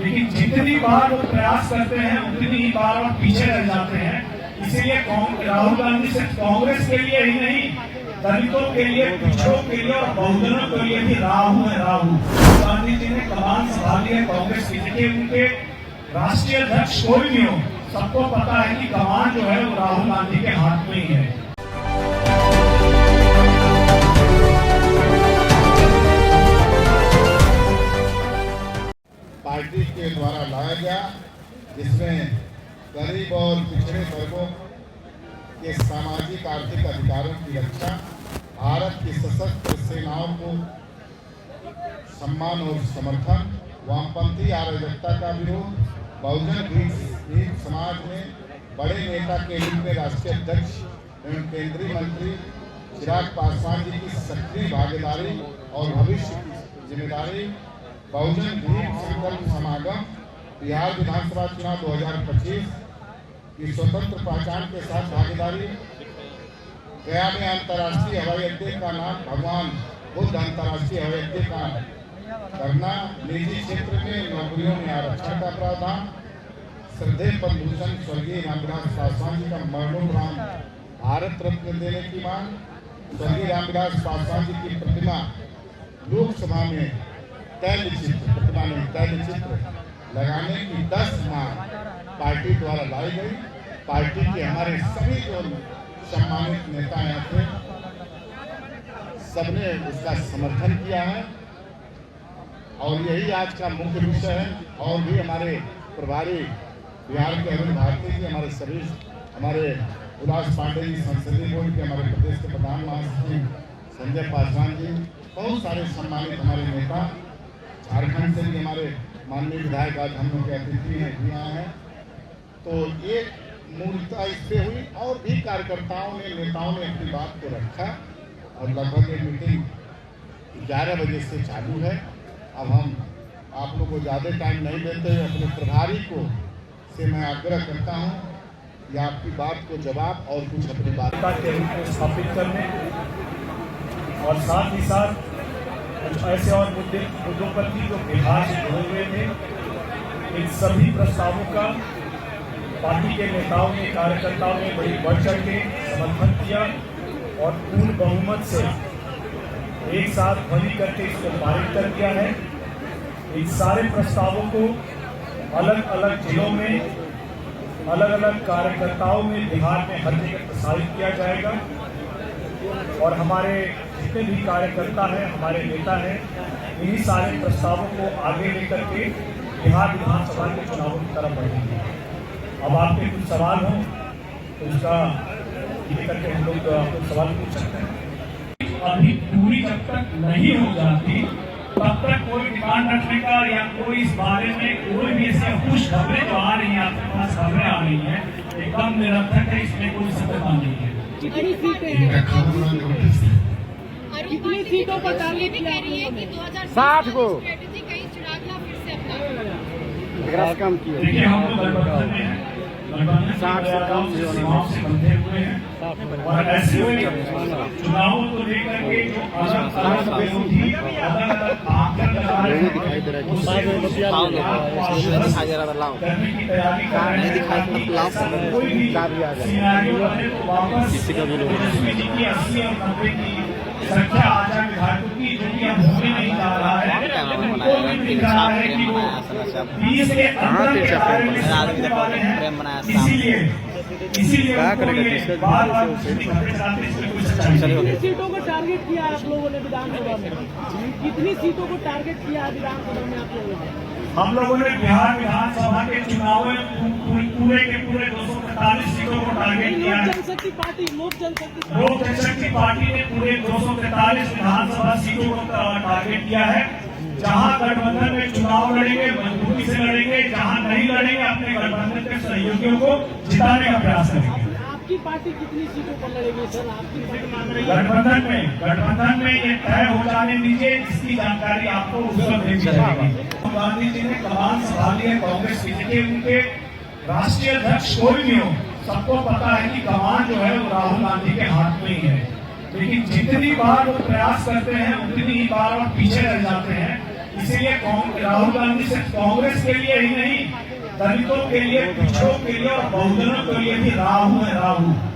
लेकिन जितनी बार वो प्रयास करते हैं उतनी ही बार वो पीछे रह जाते हैं। इसीलिए राहुल गांधी सिर्फ कांग्रेस के लिए ही नहीं, दलितों के लिए, पिछड़ों के लिए और बहुजनों के लिए भी राहु है राहु। गांधी जी ने कमान संभाली है कांग्रेस की, देखिए उनके राष्ट्रीय अध्यक्ष कोई भी हो, सबको पता है कि कमान जो है वो राहुल गांधी के हाथ में ही है। पार्टी के द्वारा लाया गया, जिसमें गरीब और पिछड़े वर्गों के सामाजिक आर्थिक अधिकारों की रक्षा, भारत की सशस्त्र सेनाओं को सम्मान और समर्थन, वामपंथी अराजकता का विरोध, बहुजन भील समाज में बड़े नेता के रूप में राष्ट्रीय अध्यक्ष एवं केंद्रीय मंत्री चिराग पासवान जी की सक्रिय भागीदारी और भविष्य की जिम्मेदारी, बहुजन भील संकल्प समागम, बिहार विधानसभा चुनाव 2025 की स्वतंत्र पहचान के साथ भागीदारी, गया में अंतर्राष्ट्रीय हवाई अड्डे का नाम भगवान बुद्ध अंतर्राष्ट्रीय हवाई अड्डे का करना, निजी क्षेत्र में नौकरियों में आरक्षण का प्रावधान, श्रद्धेय पद्मभूषण स्वर्गीय रामविलास पासवान जी का मरणोपरांत भारत रत्न देने की मांग, स्वर्गीय रामविलास पासवान जी की प्रतिमा लोकसभा में तैलचित्र लगाने की 10 मांग पार्टी द्वारा लाई गई। पार्टी के हमारे सभी जो सम्मानित नेता यहाँ थे, सबने उसका समर्थन किया है और यही आज का मुख्य विषय है। और भी हमारे प्रभारी बिहार के अरुण भारती जी, हमारे सभी हमारे उल्लास पांडे जी, संसदीय बोर्ड के हमारे प्रदेश के प्रधान महासचिव संजय पासवान जी, बहुत सारे सम्मानित हमारे नेता, झारखंड से भी हमारे माननीय विधायक आज हम लोग के अतिथि हैं भी आए हैं। तो एक मूर्ता इससे हुई और भी कार्यकर्ताओं ने, नेताओं ने अपनी बात को रखा और लगभग ये मीटिंग 11 बजे से चालू है। अब हम आप लोगों को ज़्यादा टाइम नहीं देते हुए अपने प्रभारी को से मैं आग्रह करता हूँ कि आपकी बात को जवाब और कुछ अपनी बात के रूप में स्थापित करने और साथ ही साथ कुछ ऐसे और मुद्दों पर भी जो बिहार से जुड़े हुए थे, इन सभी प्रस्तावों का पार्टी के नेताओं ने, कार्यकर्ताओं ने बड़ी बढ़ चढ़ के समर्थन किया और पूर्ण बहुमत से एक साथ ध्वनि करके इसको पारित कर दिया है। इन सारे प्रस्तावों को अलग अलग जिलों में, अलग अलग कार्यकर्ताओं में बिहार में हर जगह प्रसारित किया जाएगा और हमारे जितने भी कार्यकर्ता हैं, हमारे नेता हैं, इन्हीं सारे प्रस्तावों को आगे लेकर के बिहार विधानसभा के चुनावों की तरफ बढ़ेंगे। अब आपके कुछ सवाल हों तो उसका ये करके हम लोग आपको सवाल पूछ सकते हैं। अभी पूरी जब तक नहीं हो जाती तब तक कोई डिमांड रखने का या कोई इस बारे में कोई भी ऐसी कुछ खबरें जो आ रही हैं, आपके पास खबरें आ रही हैं, एकदम निरर्थक है, इसमें कोई सत्यता नहीं है। कितनी सीटों पर टारगेट कह रही है कि 60 को स्ट्रेटेजी कहीं चुनाव फिर से अपना काम किया। देखिए हम लोग गठबंधन में हैं, गठबंधन 60 से कम सीमाओं से बंधे हुए हैं और ऐसे में चुनावों को लेकर के जो अलग अलग विरोधी अलग अलग आंकड़े लगा रहे हैं, करने की तैयारी कर रहे हैं। कोई भी सिनेरियो बने तो वापस तेजस्वी जी की 80 और 90 की संख्या आ जाए विधायकों की, जो कि अब होने नहीं जा रहा है। उनको भी दिख रहा है कि वो 20 के अंदर के बारे में सोचने वाले हैं। इसीलिए बार-बार कितनी सीटों को टारगेट किया आप लोगों ने विधानसभा में? कितनी सीटों को टारगेट किया विधानसभा में आप लोगों ने? हम लोगों ने बिहार विधानसभा के चुनाव में पूरे के पूरे 243 सीटों को टारगेट किया है। लोक जनशक्ति पार्टी ने पूरे 243 विधानसभा सीटों को टारगेट किया है। जहां गठबंधन में चुनाव लड़ेंगे, मजबूती से लड़ेंगे, जहां नहीं लड़ेंगे अपने गठबंधन के सहयोगियों को जिताने का प्रयास करेंगे। आपकी पार्टी कितनी सीटों पर लड़ेगी सर? आपकी पार्टी मांग रही है गठबंधन में ये तय हो जाने दीजिए, इसकी जानकारी आपको उस वक्त देनी जाएगी। गांधी जी ने कमान संभाली है कांग्रेस की, देखिए उनके राष्ट्रीय अध्यक्ष कोई भी हो, सबको पता है कि कमान जो है वो राहुल गांधी के हाथ में ही है। लेकिन जितनी बार वो प्रयास करते हैं उतनी ही बार वो पीछे रह जाते हैं। इसीलिए राहुल गांधी सिर्फ कांग्रेस के लिए ही नहीं, दलितों के लिए, पिछड़ों के लिए और बहुजनों के लिए भी राहु है, राहु।